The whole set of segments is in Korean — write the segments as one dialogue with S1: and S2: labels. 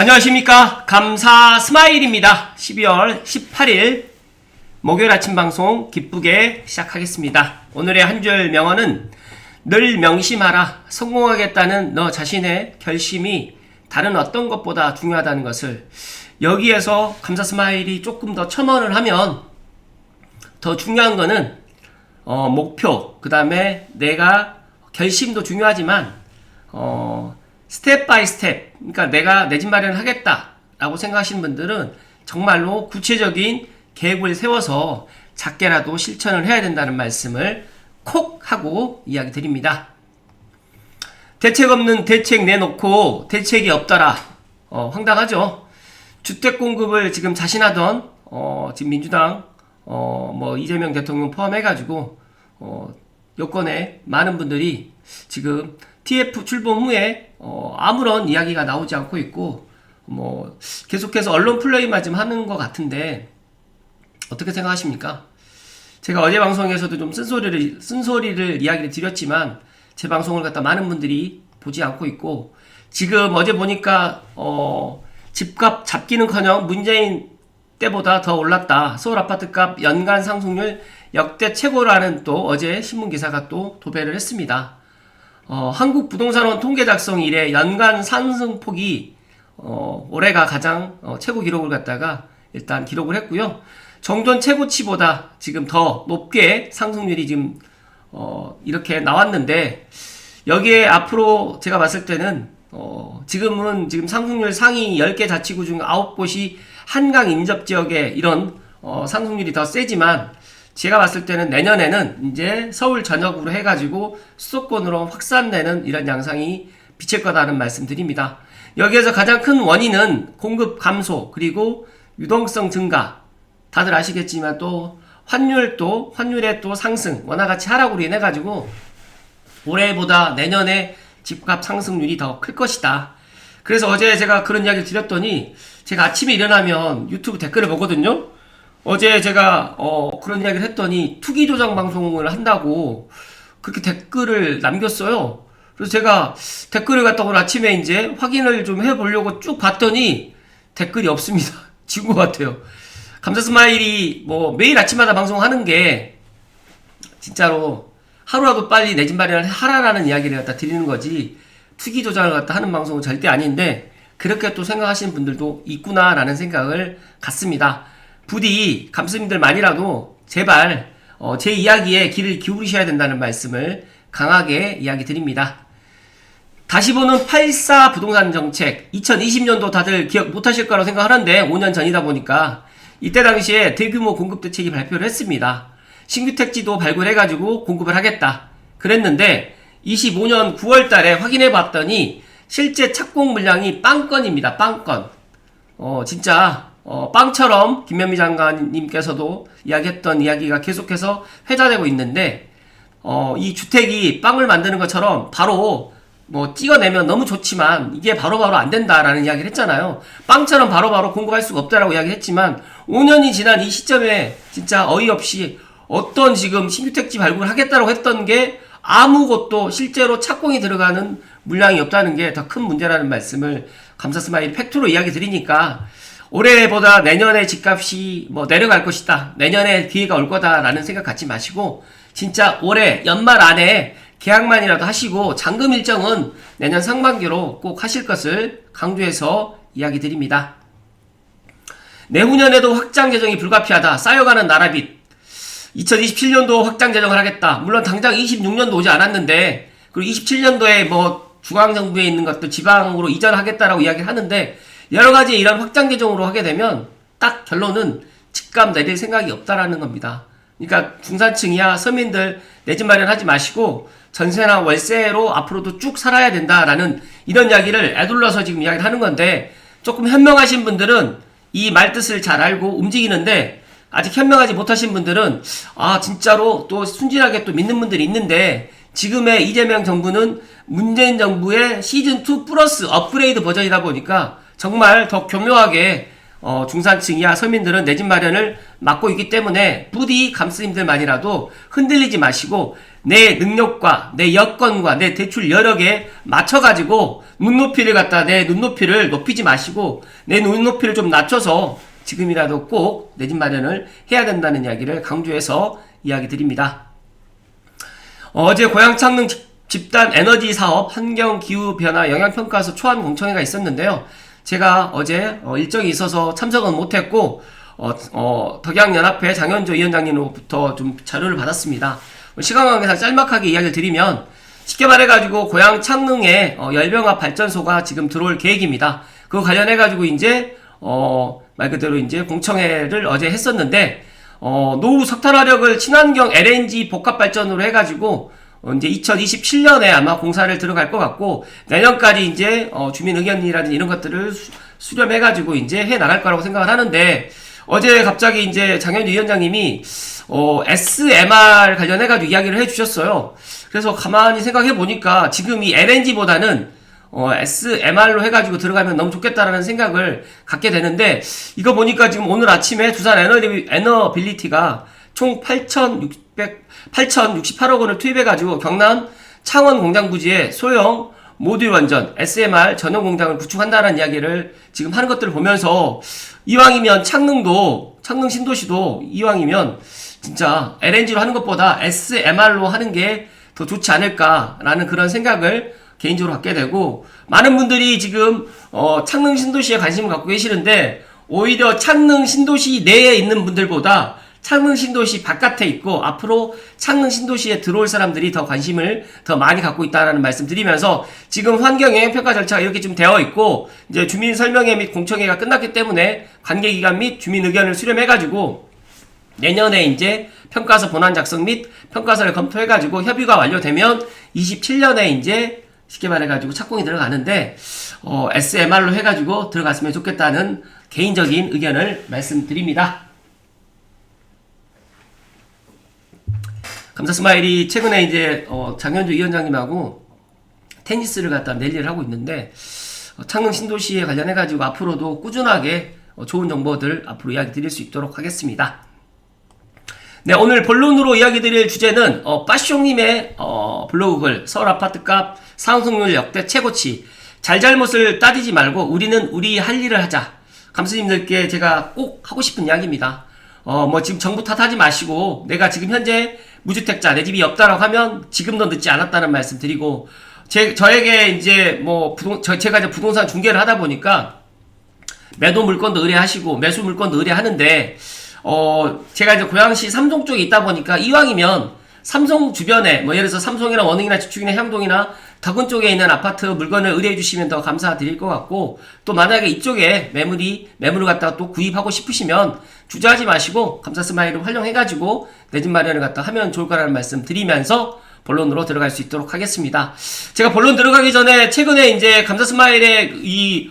S1: 안녕하십니까. 감사 스마일입니다. 12월 18일 목요일 아침 방송 기쁘게 시작하겠습니다. 오늘의 한 줄 명언은 늘 명심하라. 성공하겠다는 너 자신의 결심이 다른 어떤 것보다 중요하다는 것을, 여기에서 감사 스마일이 조금 더 첨언을 하면 더 중요한 거는 목표, 그 다음에 내가 결심도 중요하지만 스텝 바이 스텝, 그러니까 내가 내 집 마련을 하겠다 라고 생각하시는 분들은 정말로 구체적인 계획을 세워서 작게라도 실천을 해야 된다는 말씀을 콕 하고 이야기 드립니다. 대책 없는 대책 내놓고 대책이 없더라. 황당하죠. 주택 공급을 지금 자신하던 지금 민주당 이재명 대통령 포함해가지고 여권에 많은 분들이 지금 TF 출범 후에 아무런 이야기가 나오지 않고 있고 계속해서 언론 플레이만 좀 하는 것 같은데 어떻게 생각하십니까? 제가 어제 방송에서도 좀 쓴소리를 이야기를 드렸지만 제 방송을 갖다 많은 분들이 보지 않고 있고, 지금 어제 보니까 집값 잡기는커녕 문재인 때보다 더 올랐다. 서울 아파트값 연간 상승률 역대 최고라는 또 어제 신문기사가 또 도배를 했습니다. 한국부동산원 통계 작성 이래 연간 상승폭이 올해가 가장 최고 기록을 갖다가 일단 기록을 했고요. 정전 최고치보다 지금 더 높게 상승률이 지금 이렇게 나왔는데, 여기에 앞으로 제가 봤을 때는 지금 상승률 상위 10개 자치구 중 9곳이 한강 인접 지역에 이런 상승률이 더 세지만, 제가 봤을 때는 내년에는 이제 서울 전역으로 해가지고 수도권으로 확산되는 이런 양상이 비칠 거다는 말씀 드립니다. 여기에서 가장 큰 원인은 공급 감소, 그리고 유동성 증가. 다들 아시겠지만 또 환율의 또 상승, 원화 가치 하락으로 인해 가지고 올해보다 내년에 집값 상승률이 더 클 것이다. 그래서 어제 제가 그런 이야기를 드렸더니, 제가 아침에 일어나면 유튜브 댓글을 보거든요. 어제 제가 그런 이야기를 했더니 투기 조작 방송을 한다고 그렇게 댓글을 남겼어요. 그래서 제가 댓글을 갖다 오늘 아침에 이제 확인을 좀 해보려고 쭉 봤더니 댓글이 없습니다. 지운 것 같아요. 감사 스마일이 매일 아침마다 방송하는 게 진짜로 하루라도 빨리 내 집 마련을 하라라는 이야기를 갖다 드리는 거지, 투기 조작을 갖다 하는 방송은 절대 아닌데, 그렇게 또 생각하시는 분들도 있구나라는 생각을 갖습니다. 부디 감스님들만이라도 제발 제 이야기에 귀를 기울이셔야 된다는 말씀을 강하게 이야기 드립니다. 다시 보는 84 부동산 정책, 2020년도 다들 기억 못하실 거라고 생각하는데 5년 전이다 보니까 이때 당시에 대규모 공급 대책이 발표를 했습니다. 신규 택지도 발굴해가지고 공급을 하겠다 그랬는데, 25년 9월 달에 확인해 봤더니 실제 착공 물량이 빵건입니다. 빵건. 진짜 빵처럼 김현미 장관님께서도 이야기했던 이야기가 계속해서 회자되고 있는데, 이 주택이 빵을 만드는 것처럼 바로 찍어내면 너무 좋지만 이게 바로바로 안 된다라는 이야기를 했잖아요. 빵처럼 바로바로 공급할 수가 없다라고 이야기를 했지만, 5년이 지난 이 시점에 진짜 어이없이 어떤 지금 신규 택지 발굴을 하겠다고 했던 게 아무것도 실제로 착공이 들어가는 물량이 없다는 게 더 큰 문제라는 말씀을 감사 스마일 팩트로 이야기 드리니까, 올해보다 내년에 집값이 내려갈 것이다, 내년에 기회가 올 거다라는 생각 갖지 마시고, 진짜 올해 연말 안에 계약만이라도 하시고 잔금 일정은 내년 상반기로 꼭 하실 것을 강조해서 이야기 드립니다. 내후년에도 확장 재정이 불가피하다. 쌓여가는 나라빚. 2027년도 확장 재정을 하겠다. 물론 당장 26년도 오지 않았는데, 그리고 27년도에 중앙정부에 있는 것도 지방으로 이전하겠다라고 이야기를 하는데, 여러가지 이런 확장 재정으로 하게 되면 딱 결론은 집값 내릴 생각이 없다라는 겁니다. 그러니까 중산층이야 서민들 내 집 마련하지 마시고 전세나 월세로 앞으로도 쭉 살아야 된다라는 이런 이야기를 애둘러서 지금 이야기를 하는 건데, 조금 현명하신 분들은 이 말뜻을 잘 알고 움직이는데, 아직 현명하지 못하신 분들은 진짜로 또 순진하게 또 믿는 분들이 있는데, 지금의 이재명 정부는 문재인 정부의 시즌2 플러스 업그레이드 버전이다 보니까 정말 더 교묘하게 중산층 이하 서민들은 내 집 마련을 맡고 있기 때문에 부디 감스님들만이라도 흔들리지 마시고 내 능력과 내 여건과 내 대출 여력에 맞춰가지고 내 눈높이를 높이지 마시고 내 눈높이를 좀 낮춰서 지금이라도 꼭 내 집 마련을 해야 된다는 이야기를 강조해서 이야기 드립니다. 어제 고양 창릉 집단 에너지 사업 환경기후변화 영향평가서 초안 공청회가 있었는데요. 제가 어제 일정이 있어서 참석은 못했고 덕양연합회 장현조 위원장님으로부터 좀 자료를 받았습니다. 시간 관계상 짤막하게 이야기를 드리면 쉽게 말해가지고 고양 창릉에 열병합 발전소가 지금 들어올 계획입니다. 그거 관련해가지고 이제 말 그대로 이제 공청회를 어제 했었는데 노후 석탄화력을 친환경 LNG 복합 발전으로 해가지고 이제 2027년에 아마 공사를 들어갈 것 같고 내년까지 이제 주민 의견이라든지 이런 것들을 수렴해가지고 이제 해 나갈 거라고 생각을 하는데 어제 갑자기 이제 장현주 위원장님이 SMR 관련해가지고 이야기를 해주셨어요. 그래서 가만히 생각해 보니까 지금 이 LNG보다는 SMR로 해가지고 들어가면 너무 좋겠다라는 생각을 갖게 되는데 이거 보니까 지금 오늘 아침에 두산 에너빌리티가 총 8,068억 원을 투입해가지고 경남 창원 공장 부지에 소형 모듈 원전 SMR 전용 공장을 구축한다는 이야기를 지금 하는 것들을 보면서 이왕이면 창릉 신도시도 이왕이면 진짜 LNG로 하는 것보다 SMR로 하는 게 더 좋지 않을까라는 그런 생각을 개인적으로 갖게 되고 많은 분들이 지금 창릉 신도시에 관심을 갖고 계시는데 오히려 창릉 신도시 내에 있는 분들보다 창릉 신도시 바깥에 있고 앞으로 창릉 신도시에 들어올 사람들이 더 관심을 더 많이 갖고 있다는 말씀 드리면서 지금 환경영향평가 절차가 이렇게 좀 되어 있고 이제 주민 설명회 및 공청회가 끝났기 때문에 관계기관 및 주민 의견을 수렴해가지고 내년에 이제 평가서 본안 작성 및 평가서를 검토해가지고 협의가 완료되면 27년에 이제 쉽게 말해가지고 착공이 들어가는데 SMR로 해가지고 들어갔으면 좋겠다는 개인적인 의견을 말씀드립니다. 감사 스마일이 최근에 이제 장현주 위원장님하고 테니스를 갖다 랠리를 하고 있는데 창릉 신도시에 관련해가지고 앞으로도 꾸준하게 좋은 정보들 앞으로 이야기 드릴 수 있도록 하겠습니다. 네, 오늘 본론으로 이야기 드릴 주제는 빠숑님의 블로그글 서울 아파트값 상승률 역대 최고치 잘잘못을 따지지 말고 우리는 우리 할 일을 하자. 감스님들께 제가 꼭 하고 싶은 이야기입니다. 지금 정부 탓하지 마시고 내가 지금 현재 무주택자 내 집이 없다라고 하면 지금도 늦지 않았다는 말씀 드리고 저에게 이제 제가 이제 부동산 중개를 하다 보니까 매도 물건도 의뢰하시고 매수 물건도 의뢰하는데 제가 이제 고양시 삼성 쪽에 있다 보니까 이왕이면 삼성 주변에 예를 들어서 삼성이나 원흥이나 집축이나 향동이나 덕은 쪽에 있는 아파트 물건을 의뢰해 주시면 더 감사드릴 것 같고 또 만약에 이쪽에 매물을 갖다가 또 구입하고 싶으시면 주저하지 마시고 감사 스마일을 활용해가지고 내 집 마련을 갖다 하면 좋을 거라는 말씀 드리면서 본론으로 들어갈 수 있도록 하겠습니다. 제가 본론 들어가기 전에 최근에 이제 감사 스마일의 이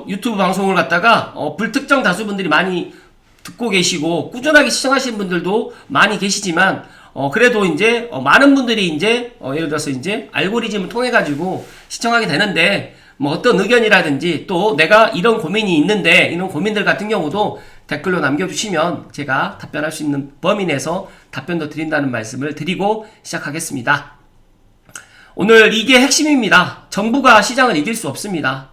S1: 유튜브 방송을 갖다가 불특정 다수분들이 많이 듣고 계시고 꾸준하게 시청하시는 분들도 많이 계시지만 그래도 이제 많은 분들이 이제 예를 들어서 이제 알고리즘을 통해 가지고 시청하게 되는데 어떤 의견이라든지 또 내가 이런 고민이 있는데 이런 고민들 같은 경우도 댓글로 남겨주시면 제가 답변할 수 있는 범위 내에서 답변도 드린다는 말씀을 드리고 시작하겠습니다. 오늘 이게 핵심입니다. 정부가 시장을 이길 수 없습니다.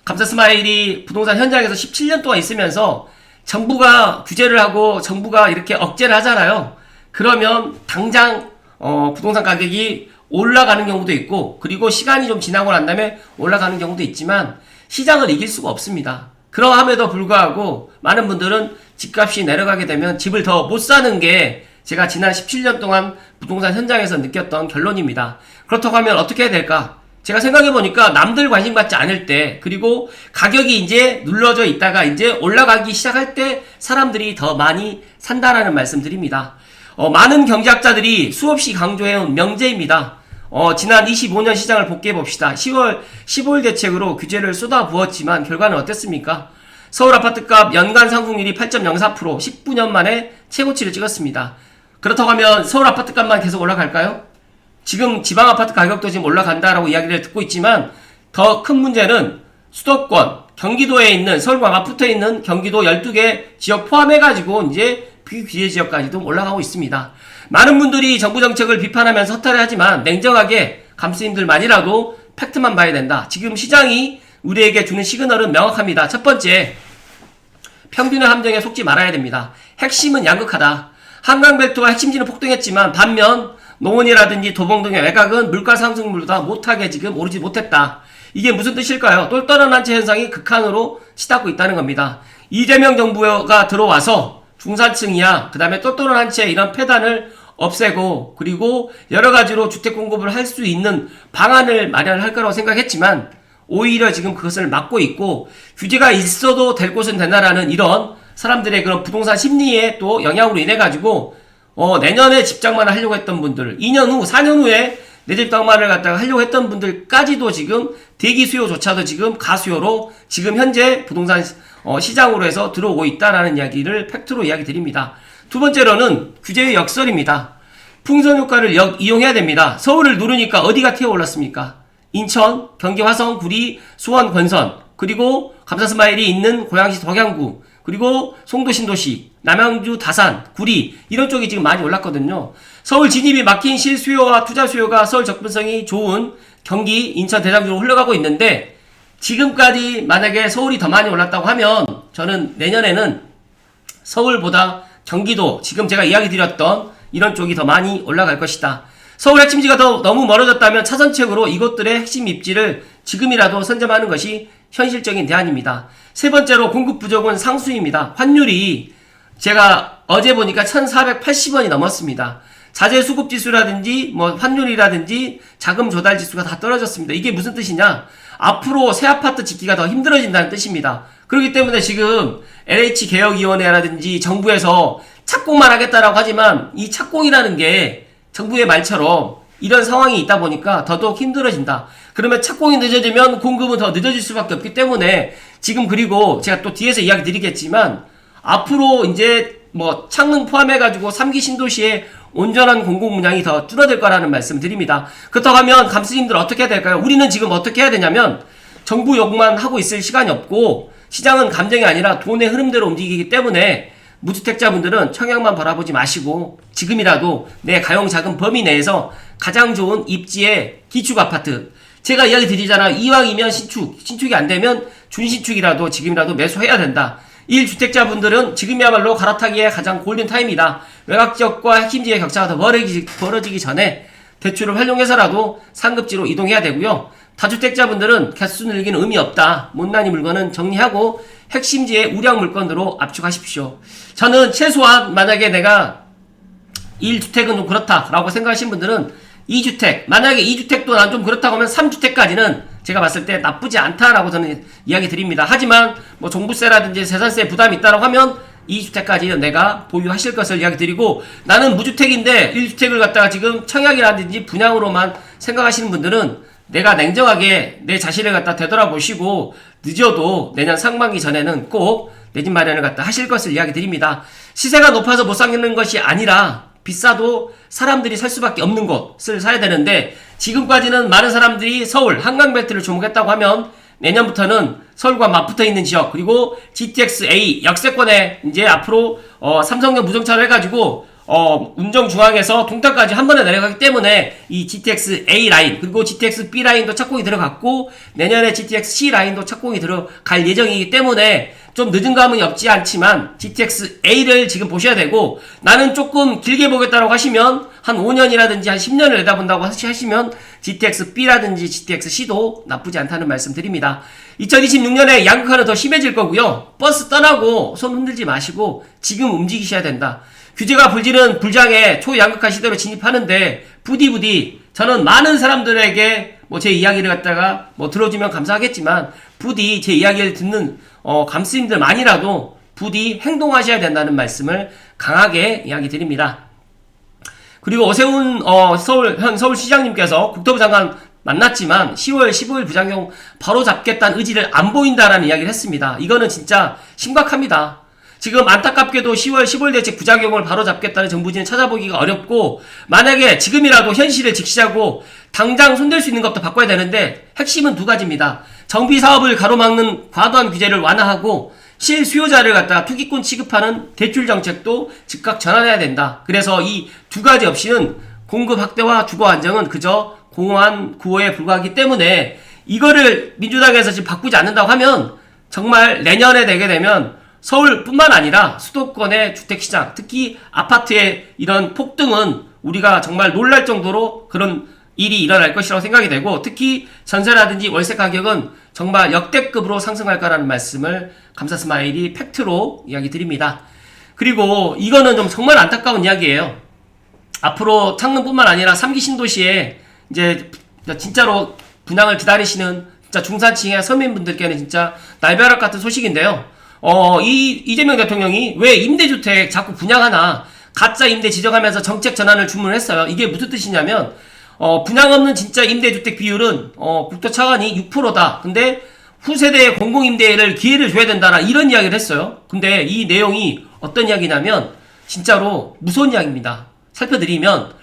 S1: 감사 스마일이 부동산 현장에서 17년 동안 있으면서 정부가 규제를 하고 정부가 이렇게 억제를 하잖아요. 그러면 당장 부동산 가격이 올라가는 경우도 있고 그리고 시간이 좀 지나고 난 다음에 올라가는 경우도 있지만 시장을 이길 수가 없습니다. 그러함에도 불구하고 많은 분들은 집값이 내려가게 되면 집을 더 못 사는 게 제가 지난 17년 동안 부동산 현장에서 느꼈던 결론입니다. 그렇다고 하면 어떻게 해야 될까? 제가 생각해보니까 남들 관심 갖지 않을 때 그리고 가격이 이제 눌러져 있다가 이제 올라가기 시작할 때 사람들이 더 많이 산다라는 말씀 드립니다. 많은 경제학자들이 수없이 강조해온 명제입니다. 지난 25년 시장을 복귀해봅시다. 15일 대책으로 규제를 쏟아부었지만 결과는 어땠습니까? 서울 아파트값 연간 상승률이 8.04% 19년 만에 최고치를 찍었습니다. 그렇다고 하면 서울 아파트값만 계속 올라갈까요? 지금 지방 아파트 가격도 지금 올라간다라고 이야기를 듣고 있지만 더 큰 문제는 수도권, 경기도에 있는 서울과 맞붙어 있는 경기도 12개 지역 포함해가지고 이제 비규제 지역까지도 올라가고 있습니다. 많은 분들이 정부 정책을 비판하면서 허탈해 하지만 냉정하게 감스님들만이라도 팩트만 봐야 된다. 지금 시장이 우리에게 주는 시그널은 명확합니다. 첫 번째, 평균의 함정에 속지 말아야 됩니다. 핵심은 양극화다. 한강벨트와 핵심지는 폭등했지만 반면 농원이라든지 도봉 등의 외곽은 물가 상승률보다 못하게 지금 오르지 못했다. 이게 무슨 뜻일까요? 똘똘한 한채 현상이 극한으로 치닫고 있다는 겁니다. 이재명 정부가 들어와서 중산층이야, 그 다음에 똘똘한 한채 이런 폐단을 없애고 그리고 여러가지로 주택 공급을 할 수 있는 방안을 마련할 거라고 생각했지만 오히려 지금 그것을 막고 있고 규제가 있어도 될 곳은 된다라는 이런 사람들의 그런 부동산 심리에 또 영향으로 인해 가지고 내년에 집장만을 하려고 했던 분들, 2년 후, 4년 후에 내 집 장만을 갖다가 하려고 했던 분들까지도 지금 대기 수요조차도 지금 가수요로 지금 현재 부동산 시장으로 해서 들어오고 있다라는 이야기를 팩트로 이야기 드립니다. 두 번째로는 규제의 역설입니다. 풍선 효과를 이용해야 됩니다. 서울을 누르니까 어디가 튀어 올랐습니까? 인천, 경기 화성, 구리, 수원, 권선, 그리고 감사스마일이 있는 고양시 덕양구, 그리고 송도 신도시, 남양주 다산, 구리 이런 쪽이 지금 많이 올랐거든요. 서울 진입이 막힌 실수요와 투자 수요가 서울 접근성이 좋은 경기, 인천, 대장주로 흘러가고 있는데 지금까지 만약에 서울이 더 많이 올랐다고 하면 저는 내년에는 서울보다 경기도, 지금 제가 이야기 드렸던 이런 쪽이 더 많이 올라갈 것이다. 서울 핵심지가 너무 멀어졌다면 차선책으로 이곳들의 핵심 입지를 지금이라도 선점하는 것이 현실적인 대안입니다. 세 번째로 공급 부족은 상수입니다. 환율이 제가 어제 보니까 1480원이 넘었습니다. 자재 수급 지수라든지 환율이라든지 자금 조달 지수가 다 떨어졌습니다. 이게 무슨 뜻이냐? 앞으로 새 아파트 짓기가 더 힘들어진다는 뜻입니다. 그렇기 때문에 지금 LH개혁위원회라든지 정부에서 착공만 하겠다라고 하지만 이 착공이라는 게 정부의 말처럼 이런 상황이 있다 보니까 더더욱 힘들어진다. 그러면 착공이 늦어지면 공급은 더 늦어질 수밖에 없기 때문에 지금, 그리고 제가 또 뒤에서 이야기 드리겠지만 앞으로 이제 창릉 포함해가지고 3기 신도시의 온전한 공급 물량이 더 줄어들 거라는 말씀 드립니다. 그렇다고 하면 감스님들 어떻게 해야 될까요? 우리는 지금 어떻게 해야 되냐면 정부 욕만 하고 있을 시간이 없고 시장은 감정이 아니라 돈의 흐름대로 움직이기 때문에 무주택자분들은 청약만 바라보지 마시고 지금이라도 내 가용자금 범위 내에서 가장 좋은 입지의 기축 아파트, 제가 이야기 드리잖아요. 이왕이면 신축이 안 되면 준신축이라도 지금이라도 매수해야 된다. 1주택자분들은 지금이야말로 갈아타기에 가장 골든타임이다. 외곽지역과 핵심지의 격차가 더 벌어지기 전에 대출을 활용해서라도 상급지로 이동해야 되고요. 다주택자분들은 개수 늘기는 의미 없다. 못난이 물건은 정리하고 핵심지의 우량 물건으로 압축하십시오. 저는 최소한 만약에 내가 1주택은 좀 그렇다라고 생각하시는 분들은 2주택, 만약에 2주택도 난 좀 그렇다고 하면 3주택까지는 제가 봤을 때 나쁘지 않다라고 저는 이야기 드립니다. 하지만 종부세라든지 세산세 부담이 있다라고 하면 2주택까지는 내가 보유하실 것을 이야기 드리고, 나는 무주택인데 1주택을 갖다가 지금 청약이라든지 분양으로만 생각하시는 분들은 내가 냉정하게 내 자신을 갖다 되돌아보시고 늦어도 내년 상반기 전에는 꼭 내 집 마련을 갖다 하실 것을 이야기 드립니다. 시세가 높아서 못 사는 것이 아니라 비싸도 사람들이 살 수밖에 없는 곳을 사야 되는데, 지금까지는 많은 사람들이 서울 한강벨트를 주목했다고 하면 내년부터는 서울과 맞붙어 있는 지역, 그리고 GTX-A 역세권에 이제 앞으로 삼성역 무정차를 해가지고 운정 중앙에서 동탄까지 한 번에 내려가기 때문에 이 GTX-A 라인, 그리고 GTX-B 라인도 착공이 들어갔고 내년에 GTX-C 라인도 착공이 들어갈 예정이기 때문에 좀 늦은 감은 없지 않지만 GTX-A를 지금 보셔야 되고, 나는 조금 길게 보겠다고 하시면 한 5년이라든지 한 10년을 내다본다고 하시면 GTX-B라든지 GTX-C도 나쁘지 않다는 말씀 드립니다. 2026년에 양극화는 더 심해질 거고요. 버스 떠나고 손 흔들지 마시고 지금 움직이셔야 된다. 규제가 불지는 불장의 초양극화 시대로 진입하는데 부디 저는 많은 사람들에게 제 이야기를 갖다가 들어주면 감사하겠지만 부디 제 이야기를 듣는 감스님들만이라도 부디 행동하셔야 된다는 말씀을 강하게 이야기 드립니다. 그리고 오세훈 현 서울시장님께서 국토부 장관 만났지만 10월 15일 부작용 바로 잡겠다는 의지를 안 보인다라는 이야기를 했습니다. 이거는 진짜 심각합니다. 지금 안타깝게도 10월 15일 대책 부작용을 바로잡겠다는 정부진을 찾아보기가 어렵고, 만약에 지금이라도 현실을 직시하고 당장 손댈 수 있는 것도 바꿔야 되는데, 핵심은 두 가지입니다. 정비 사업을 가로막는 과도한 규제를 완화하고 실수요자를 갖다가 투기꾼 취급하는 대출 정책도 즉각 전환해야 된다. 그래서 이 두 가지 없이는 공급 확대와 주거 안정은 그저 공허한 구호에 불과하기 때문에, 이거를 민주당에서 지금 바꾸지 않는다고 하면 정말 내년에 되게 되면 서울뿐만 아니라 수도권의 주택시장, 특히 아파트의 이런 폭등은 우리가 정말 놀랄 정도로 그런 일이 일어날 것이라고 생각이 되고, 특히 전세라든지 월세 가격은 정말 역대급으로 상승할 거라는 말씀을 감사스마일이 팩트로 이야기 드립니다. 그리고 이거는 좀 정말 안타까운 이야기예요. 앞으로 창릉뿐만 아니라 3기 신도시에 이제 진짜로 분양을 기다리시는 진짜 중산층의 서민분들께는 진짜 날벼락 같은 소식인데요. 이재명 대통령이 왜 임대주택 자꾸 분양하나 가짜 임대 지적하면서 정책 전환을 주문을 했어요. 이게 무슨 뜻이냐면, 분양 없는 진짜 임대주택 비율은 국토 차관이 6%다. 근데 후세대의 공공임대를 기회를 줘야 된다라 이런 이야기를 했어요. 근데 이 내용이 어떤 이야기냐면 진짜로 무서운 이야기입니다. 살펴드리면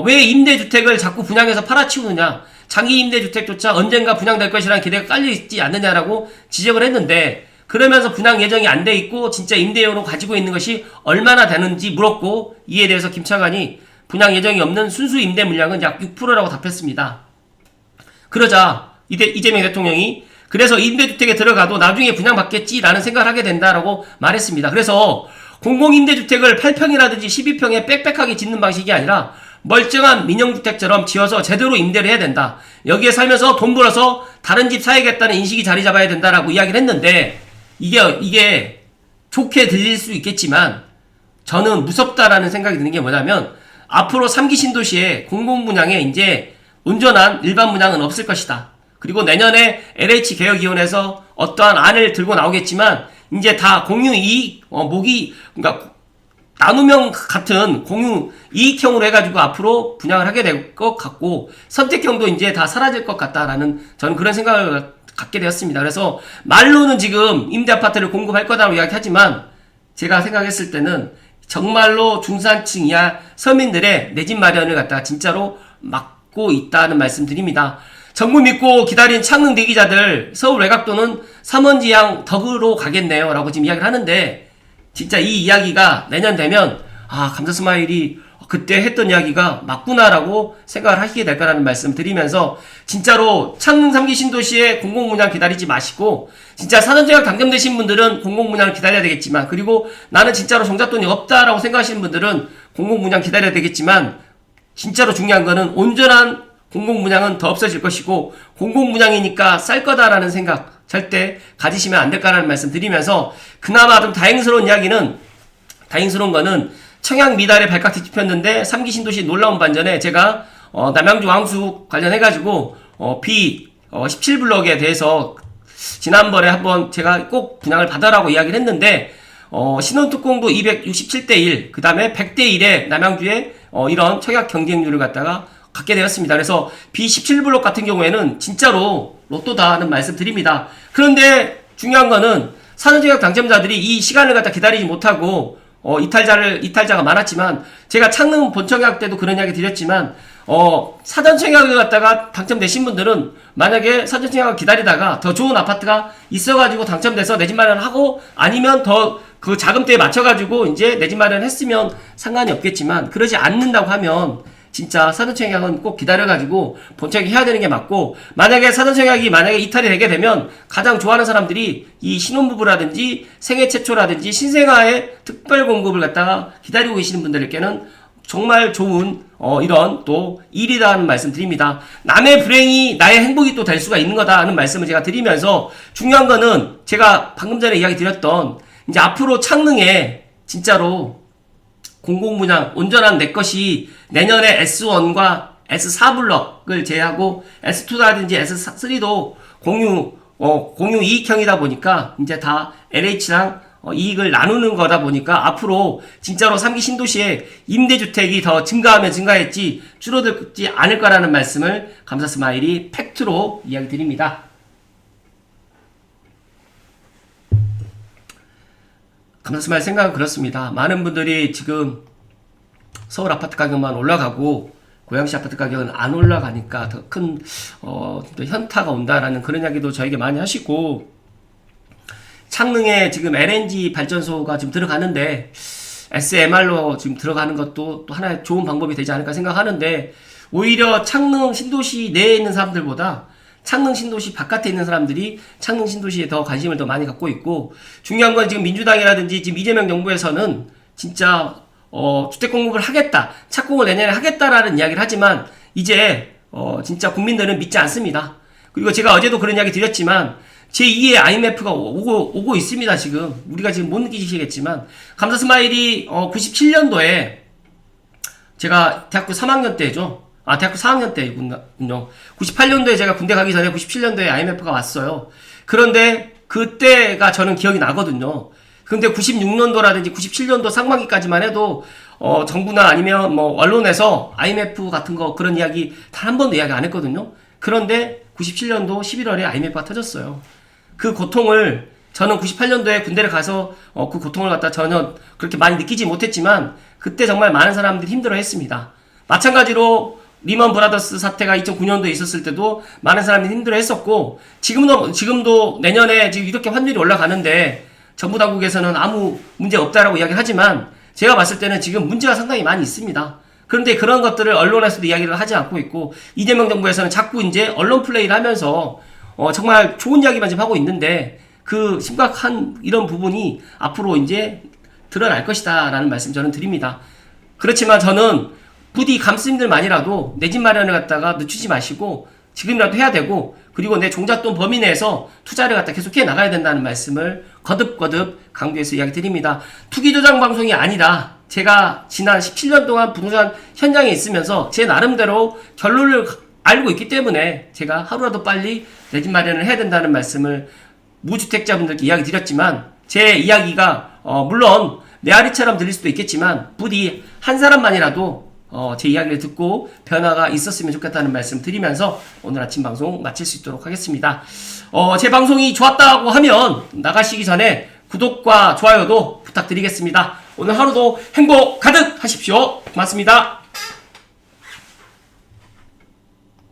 S1: 왜 임대주택을 자꾸 분양해서 팔아치우느냐, 장기 임대주택조차 언젠가 분양될 것이라는 기대가 깔려있지 않느냐라고 지적을 했는데, 그러면서 분양 예정이 안 돼 있고 진짜 임대용으로 가지고 있는 것이 얼마나 되는지 물었고, 이에 대해서 김 차관이 분양 예정이 없는 순수 임대 물량은 약 6%라고 답했습니다. 그러자 이재명 대통령이 그래서 임대주택에 들어가도 나중에 분양받겠지라는 생각을 하게 된다라고 말했습니다. 그래서 공공임대주택을 8평이라든지 12평에 빽빽하게 짓는 방식이 아니라 멀쩡한 민영주택처럼 지어서 제대로 임대를 해야 된다. 여기에 살면서 돈 벌어서 다른 집 사야겠다는 인식이 자리 잡아야 된다라고 이야기를 했는데, 이게 좋게 들릴 수 있겠지만 저는 무섭다라는 생각이 드는 게 뭐냐면, 앞으로 3기 신도시에 공공분양에 이제 온전한 일반 분양은 없을 것이다. 그리고 내년에 LH개혁위원회에서 어떠한 안을 들고 나오겠지만 이제 다 공유이익 그러니까 나눔형 같은 공유이익형으로 해가지고 앞으로 분양을 하게 될 것 같고, 선택형도 이제 다 사라질 것 같다라는 저는 그런 생각을 갖게 되었습니다. 그래서 말로는 지금 임대아파트를 공급할 거다라고 이야기하지만 제가 생각했을 때는 정말로 중산층 이하 서민들의 내 집 마련을 갖다가 진짜로 막고 있다는 말씀 드립니다. 정부 믿고 기다린 창릉 대기자들 서울 외곽도는 삼원지향 덕으로 가겠네요 라고 지금 이야기를 하는데, 진짜 이 이야기가 내년 되면 감사스마일이 그때 했던 이야기가 맞구나라고 생각을 하시게 될 거라는 말씀 드리면서, 진짜로 창릉 3기 신도시에 공공분양 기다리지 마시고, 진짜 사전제약 당첨되신 분들은 공공분양을 기다려야 되겠지만, 그리고 나는 진짜로 종잣돈이 없다라고 생각하시는 분들은 공공분양 기다려야 되겠지만, 진짜로 중요한 거는 온전한 공공분양은 더 없어질 것이고, 공공분양이니까 쌀 거다라는 생각 절대 가지시면 안 될까라는 말씀 드리면서, 그나마 좀 다행스러운 거는 청약 미달에 발칵 뒤집혔는데 3기 신도시 놀라운 반전에 제가 남양주 왕수 관련해가지고 B17블럭에 대해서 지난번에 한번 제가 꼭 분양을 받아라고 이야기를 했는데, 신혼특공도 267대1, 그 다음에 100대1에 남양주에 이런 청약 경쟁률을 갖다가 갖게 되었습니다. 그래서 B17블록 같은 경우에는 진짜로 로또다는 말씀 드립니다. 그런데 중요한 거는 사전청약 당첨자들이 이 시간을 갖다 기다리지 못하고 이탈자가 많았지만, 제가 창릉 본청약 때도 그런 이야기 드렸지만, 사전청약을 갖다가 당첨되신 분들은 만약에 사전청약을 기다리다가 더 좋은 아파트가 있어가지고 당첨돼서 내 집 마련하고, 아니면 더 그 자금대에 맞춰가지고 이제 내 집 마련했으면 상관이 없겠지만, 그러지 않는다고 하면 진짜 사전청약은 꼭 기다려가지고 본청약 해야 되는 게 맞고, 만약에 사전청약이 이탈이 되게 되면 가장 좋아하는 사람들이 이 신혼부부라든지 생애 최초라든지 신생아의 특별 공급을 갖다가 기다리고 계시는 분들께는 정말 좋은 이런 또 일이라는 말씀 드립니다. 남의 불행이 나의 행복이 또 될 수가 있는 거다라는 말씀을 제가 드리면서, 중요한 거는 제가 방금 전에 이야기 드렸던, 이제 앞으로 창릉에 진짜로 공공분양 온전한 내 것이 내년에 S1과 S4블럭을 제외하고 S2라든지 S3도 공유 이익형이다 보니까 이제 다 LH랑 이익을 나누는 거다 보니까 앞으로 진짜로 3기 신도시에 임대주택이 더 증가하면 증가했지 줄어들지 않을 거라는 말씀을 감사스마일이 팩트로 이야기 드립니다. 감사스마일 생각은 그렇습니다. 많은 분들이 지금 서울 아파트 가격만 올라가고 고양시 아파트 가격은 안 올라가니까 더 큰 현타가 온다라는 그런 이야기도 저에게 많이 하시고, 창릉에 지금 LNG 발전소가 지금 들어가는데 SMR로 지금 들어가는 것도 또 하나의 좋은 방법이 되지 않을까 생각하는데, 오히려 창릉 신도시 내에 있는 사람들보다 창릉 신도시 바깥에 있는 사람들이 창릉 신도시에 더 관심을 더 많이 갖고 있고, 중요한 건 지금 민주당이라든지 지금 이재명 정부에서는 진짜 주택 공급을 하겠다, 착공을 내년에 하겠다라는 이야기를 하지만 이제 진짜 국민들은 믿지 않습니다. 그리고 제가 어제도 그런 이야기 드렸지만 제2의 IMF가 오고 있습니다. 지금 우리가 지금 못 느끼시겠지만, 감사스마일이 97년도에 제가 대학교 3학년 때죠. 대학교 4학년 때군요. 98년도에 제가 군대 가기 전에 97년도에 IMF가 왔어요. 그런데 그때가 저는 기억이 나거든요. 근데 96년도라든지 97년도 상반기까지만 해도 정부나 아니면 뭐 언론에서 IMF 같은 거 그런 이야기 단 한 번도 이야기 안 했거든요. 그런데 97년도 11월에 IMF가 터졌어요. 그 고통을 저는 98년도에 군대를 가서 그 고통을 갖다 전혀 그렇게 많이 느끼지 못했지만 그때 정말 많은 사람들이 힘들어했습니다. 마찬가지로 리먼 브라더스 사태가 2009년도에 있었을 때도 많은 사람들이 힘들어했었고, 지금도 내년에 지금 이렇게 환율이 올라가는데 정부 당국에서는 아무 문제 없다라고 이야기를 하지만 제가 봤을 때는 지금 문제가 상당히 많이 있습니다. 그런데 그런 것들을 언론에서도 이야기를 하지 않고 있고, 이재명 정부에서는 자꾸 이제 언론 플레이를 하면서 정말 좋은 이야기만 지금 하고 있는데, 그 심각한 이런 부분이 앞으로 이제 드러날 것이다 라는 말씀 저는 드립니다. 그렇지만 저는 부디 감스님들만이라도 내 집 마련을 갖다가 늦추지 마시고 지금이라도 해야 되고, 그리고 내 종잣돈 범위 내에서 투자를 갖다 계속해 나가야 된다는 말씀을 거듭거듭 강조해서 이야기 드립니다. 투기조장 방송이 아니라 제가 지난 17년 동안 부동산 현장에 있으면서 제 나름대로 결론을 알고 있기 때문에 제가 하루라도 빨리 내 집 마련을 해야 된다는 말씀을 무주택자분들께 이야기 드렸지만, 제 이야기가 물론 메아리처럼 들릴 수도 있겠지만 부디 한 사람만이라도 제 이야기를 듣고 변화가 있었으면 좋겠다는 말씀 드리면서 오늘 아침 방송 마칠 수 있도록 하겠습니다. 제 방송이 좋았다고 하면 나가시기 전에 구독과 좋아요도 부탁드리겠습니다. 오늘 하루도 행복 가득 하십시오. 고맙습니다.